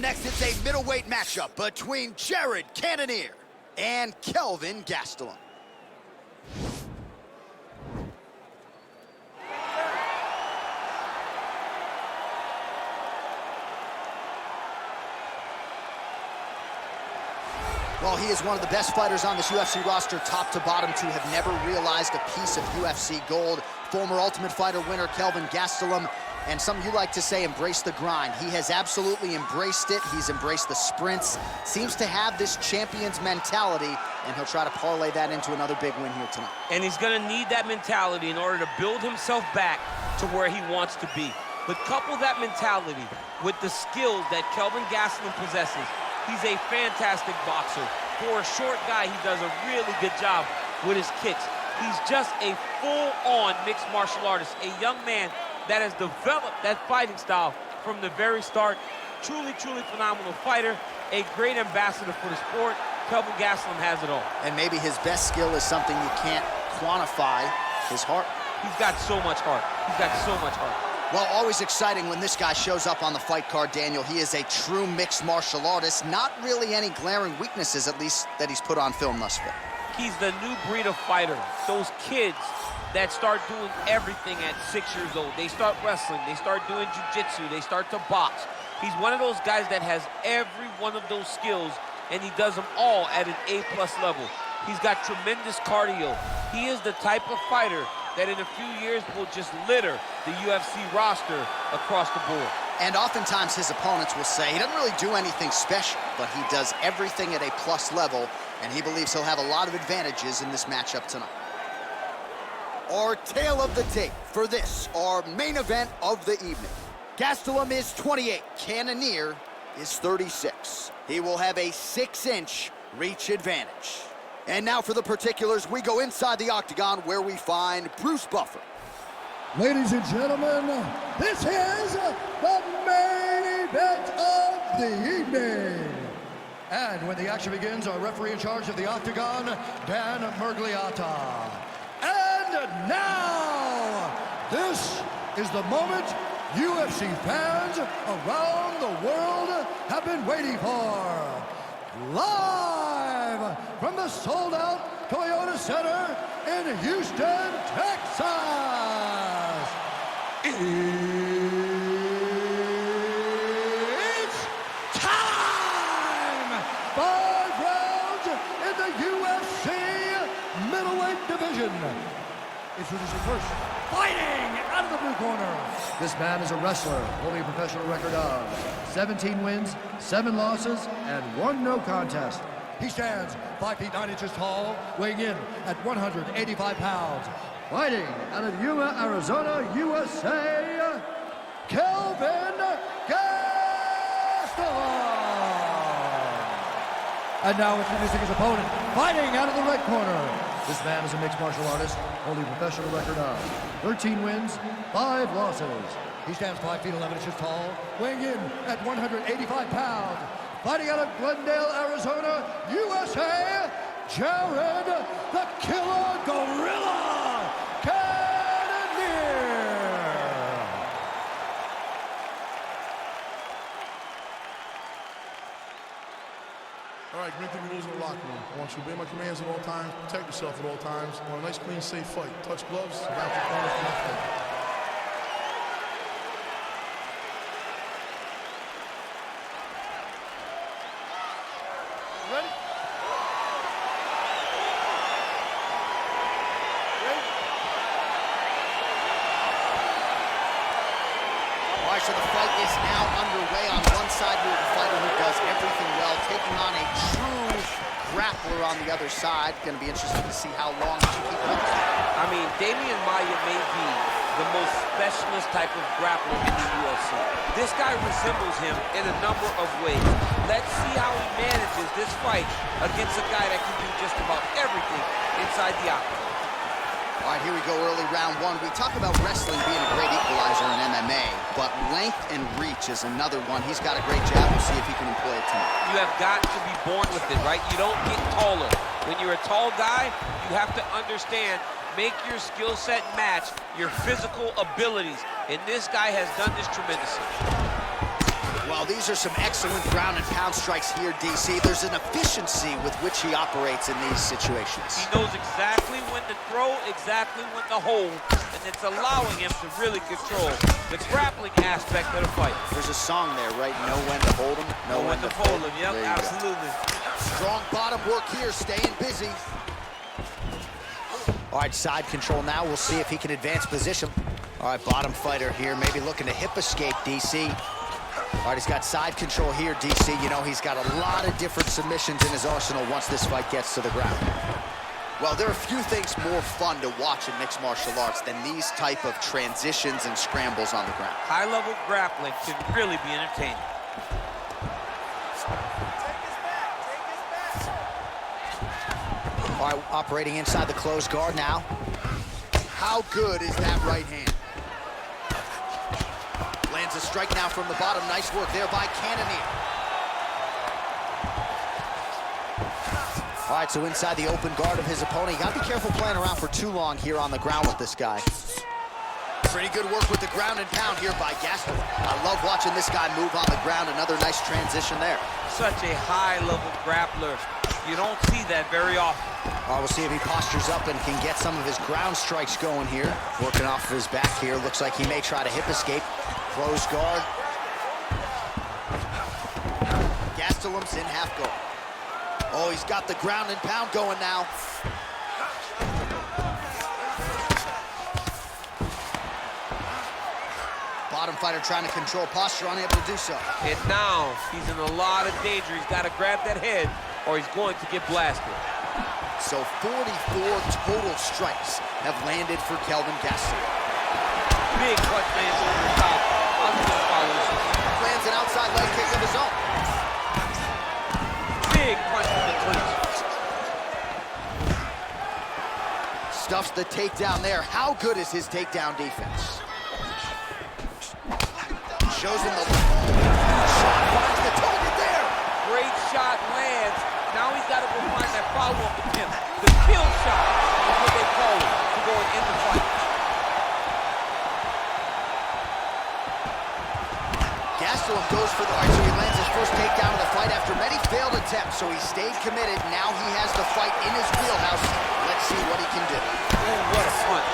next, it's a middleweight matchup between Cannonier and Kelvin Gastelum. Well, he is one of the best fighters on this UFC roster, top to bottom, to have never realized a piece of UFC gold. Former Ultimate Fighter winner Kelvin Gastelum, and something you like to say, embrace the grind. He has absolutely embraced it. He's embraced the sprints, seems to have this champion's mentality, and he'll try to parlay that into another big win here tonight. And he's gonna need that mentality in order to build himself back to where he wants to be. But couple that mentality with the skills that Kelvin Gastelum possesses. He's a fantastic boxer. For a short guy, he does a really good job with his kicks. He's just a full-on mixed martial artist, a young man that has developed that fighting style from the very start. Truly, truly phenomenal fighter, a great ambassador for the sport. Kelvin Gastelum has it all. And maybe his best skill is something you can't quantify, his heart. He's got so much heart. He's got so much heart. Well, always exciting when this guy shows up on the fight card, Daniel. He is a true mixed martial artist. Not really any glaring weaknesses, at least, that he's put on film thus far. He's the new breed of fighter. Those kids that start doing everything at 6 years old. They start wrestling, they start doing jiu-jitsu, they start to box. He's one of those guys that has every one of those skills, and he does them all at an A+ level. He's got tremendous cardio. He is the type of fighter that in a few years will just litter the UFC roster across the board. And oftentimes his opponents will say he doesn't really do anything special, but he does everything at a plus level, and he believes he'll have a lot of advantages in this matchup tonight. Our tale of the tape for this, our main event of the evening. Gastelum is 28, Cannonier is 36. He will have a 6-inch reach advantage. And now for the particulars, we go inside the octagon where we find Bruce Buffer. Ladies and gentlemen, this is the main event of the evening. And when the action begins, our referee in charge of the octagon, Dan Mergliata. And now, this is the moment UFC fans around the world have been waiting for. Live from the sold-out Toyota Center in Houston, Texas. It's time! 5 rounds in the UFC middleweight division. Introducing first, fighting out of the blue corner. This man is a wrestler, holding a professional record of 17 wins, 7 losses, and 1 no contest. He stands 5 feet 9 inches tall, weighing in at 185 pounds. Fighting out of Yuma, Arizona, USA, Kelvin Gastelum. And now introducing his opponent, fighting out of the red corner. This man is a mixed martial artist, holding a professional record of 13 wins, 5 losses. He stands 5 feet 11 inches tall, weighing in at 185 pounds. Fighting out of Glendale, Arizona, USA, Jared the Killer Gorilla Cannonier. All right, great thing rules in the locker room. I want you to obey my commands at all times, protect yourself at all times. I want a nice, clean, safe fight. Touch gloves, wrap your corners to my fight. Ready? All right, so the fight is now underway. On one side, we have a fighter who does everything well, taking on a true grappler on the other side. Going to be interesting to see how long he can keep up. I mean, Damian Maia may be the most specialist type of grappler in the UFC. This guy resembles him in a number of ways. Let's see how he manages this fight against a guy that can do just about everything inside the octagon. All right, here we go, early round 1. We talk about wrestling being a great equalizer in MMA, but length and reach is another one. He's got a great jab. We'll see if he can employ it tonight. You have got to be born with it, right? You don't get taller. When you're a tall guy, you have to understand, make your skill set match your physical abilities. And this guy has done this tremendously. Well, these are some excellent ground and pound strikes here, DC. There's an efficiency with which he operates in these situations. He knows exactly when to throw, exactly when to hold, and it's allowing him to really control the grappling aspect of the fight. There's a song there, right? Know when to hold him, Know when to fold him. Yep, absolutely. Strong bottom work here, staying busy. All right, side control now. We'll see if he can advance position. All right, bottom fighter here, maybe looking to hip escape, DC. All right, he's got side control here, DC. You know, he's got a lot of different submissions in his arsenal once this fight gets to the ground. Well, there are a few things more fun to watch in mixed martial arts than these type of transitions and scrambles on the ground. High-level grappling can really be entertaining. All right, operating inside the closed guard now. How good is that right hand? Lands a strike now from the bottom. Nice work there by Cannonier. All right, so inside the open guard of his opponent. You gotta be careful playing around for too long here on the ground with this guy. Pretty good work with the ground and pound here by Gastelum. I love watching this guy move on the ground. Another nice transition there. Such a high-level grappler. You don't see that very often. All right, we'll see if he postures up and can get some of his ground strikes going here. Working off of his back here. Looks like he may try to hip escape. Close guard. Gastelum's in half guard. Oh, he's got the ground and pound going now. Bottom fighter trying to control posture, unable to do so. And now he's in a lot of danger. He's got to grab that head or he's going to get blasted. So 44 total strikes have landed for Kelvin Gastelum. Big punch lands over the top. Lands an outside leg kick of his own. Big punch in the clinch. Stuffs the takedown there. How good is his takedown defense? Shows him the shot, finds the target there. Great shot lands. Now he's got to go find that follow-up attempt. The kill shot is what they call it to go in the fight. Gastelum goes for the right, so he lands his first takedown of the fight after many failed attempts, so he stayed committed. Now he has the fight in his wheelhouse. Let's see what he can do. Oh, what a punch.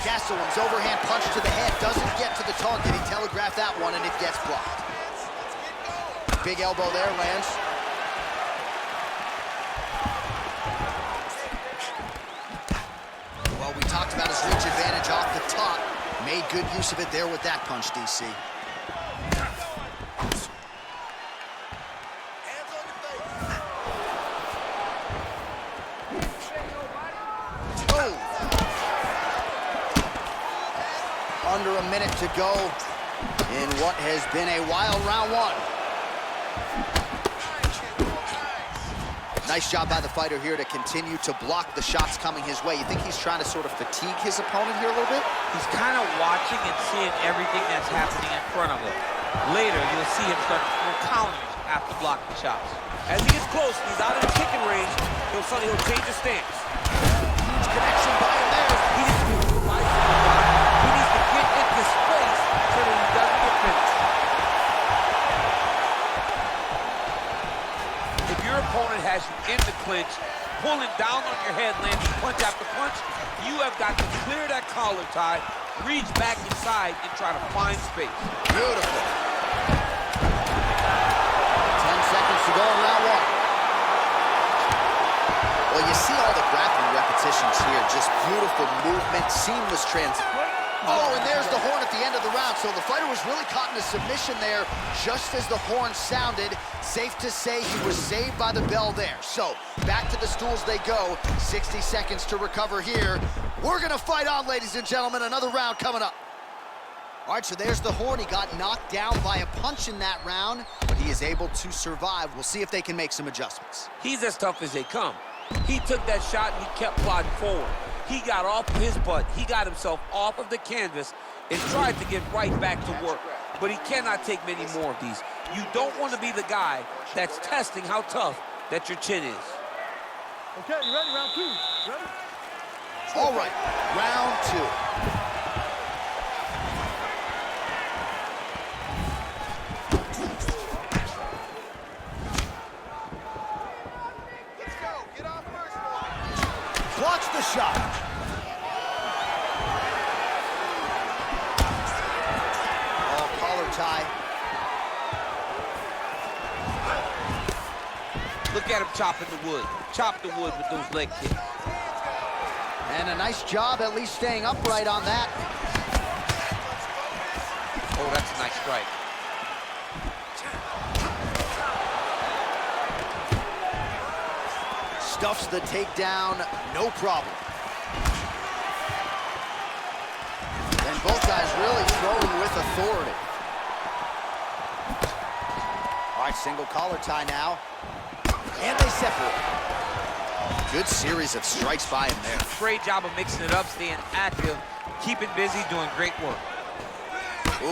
Gastelum's overhand punch to the head doesn't get to the target. He telegraphed that one, and it gets blocked. Big elbow there, lands. Well, we talked about his reach advantage off the top. Made good use of it there with that punch, DC. Under a minute to go in what has been a wild round one. Nice job by the fighter here to continue to block the shots coming his way. You think he's trying to sort of fatigue his opponent here a little bit? He's kind of watching and seeing everything that's happening in front of him. Later, you'll see him start to throw counters after blocking shots. As he gets close, he's out of the kicking range, he'll change his stance. Huge connection by him there. He needs to be right. He needs to get into space so that he doesn't get finished. If your opponent has you in the clinch, pulling down on your head, landing punch after punch, you have got to clear that collar tie, reach back inside, and try to find space. Beautiful. 10 seconds to go in round one. Well, you see all the grappling repetitions here. Just beautiful movement, seamless transition. Oh, and there's the horn at the end of the round. So the fighter was really caught in a submission there just as the horn sounded. Safe to say he was saved by the bell there. So back to the stools they go. 60 seconds to recover here. We're going to fight on, ladies and gentlemen. Another round coming up. All right, so there's the horn. He got knocked down by a punch in that round, but he is able to survive. We'll see if they can make some adjustments. He's as tough as they come. He took that shot and he kept plodding forward. He got off of his butt. He got himself off of the canvas and tried to get right back to work. But he cannot take many more of these. You don't want to be the guy that's testing how tough that your chin is. Okay, you ready? Round two. Ready? All right, round two. Look at him chopping the wood. Chop the wood with those leg kicks. And a nice job at least staying upright on that. Oh, that's a nice strike. Stuffs the takedown, no problem. And both guys really throwing with authority. All right, single collar tie now. And they separate. Good series of strikes by him there. Great job of mixing it up, staying active, keeping busy, doing great work. Ooh.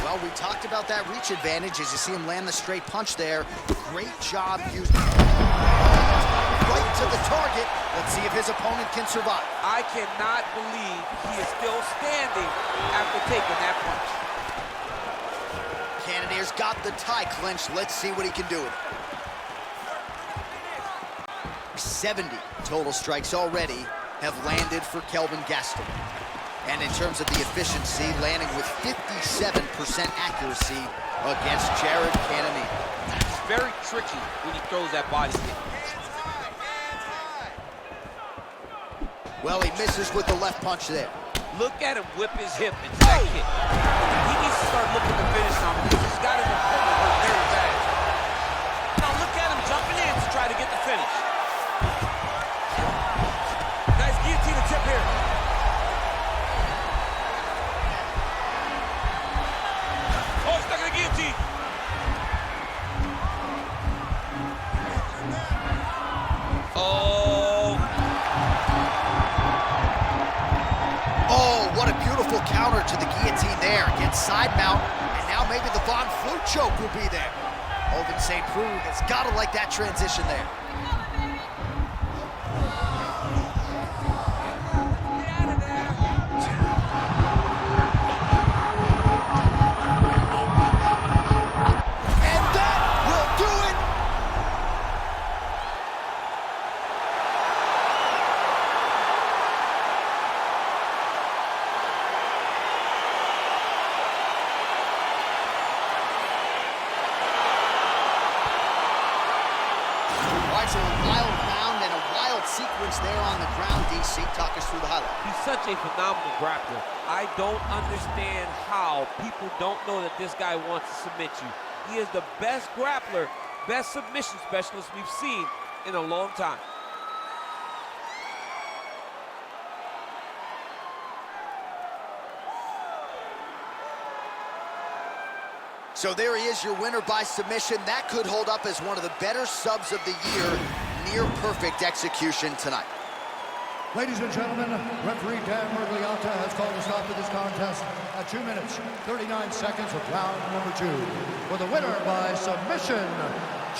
Well, we talked about that reach advantage as you see him land the straight punch there. Great job using right to the target. Let's see if his opponent can survive. I cannot believe he is still standing after taking that punch. Cannonier's got the tie clinched. Let's see what he can do with it. 70 total strikes already have landed for Kelvin Gastelum. And in terms of the efficiency, landing with 57% accuracy against Jared Cannonier. It's very tricky when he throws that body kick. Well, he misses with the left punch there. Look at him whip his hip into that kick. He needs to start looking to finish now because he's got his opponent hurt very bad. Now look at him jumping in to try to get the finish. Nice guillotine tip here. Oh, stuck in the guillotine. Oh, what a beautiful counter to the guillotine there. Gets side mount, and now maybe the Von Flue choke will be there. Oven St. Preux has got to like that transition there. So a wild round and a wild sequence there on the ground. DC, talk us through the highlight. He's such a phenomenal grappler. I don't understand how people don't know that this guy wants to submit you. He is the best grappler, best submission specialist we've seen in a long time. So there he is, your winner by submission. That could hold up as one of the better subs of the year. Near perfect execution tonight. Ladies and gentlemen, referee Dan Mergliata has called a stop to this contest at 2 minutes, 39 seconds of round number 2. For the winner by submission,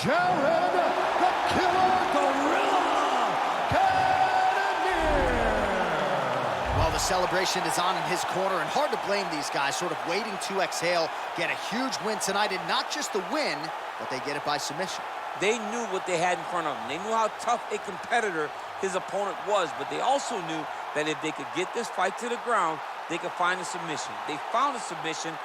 Jared the Killer Gorilla Cannonier. Well, the celebration is on in his corner, and hard to blame these guys, sort of waiting to exhale, get a huge win tonight, and not just the win, but they get it by submission. They knew what they had in front of them. They knew how tough a competitor his opponent was, but they also knew that if they could get this fight to the ground, they could find a submission. They found a submission,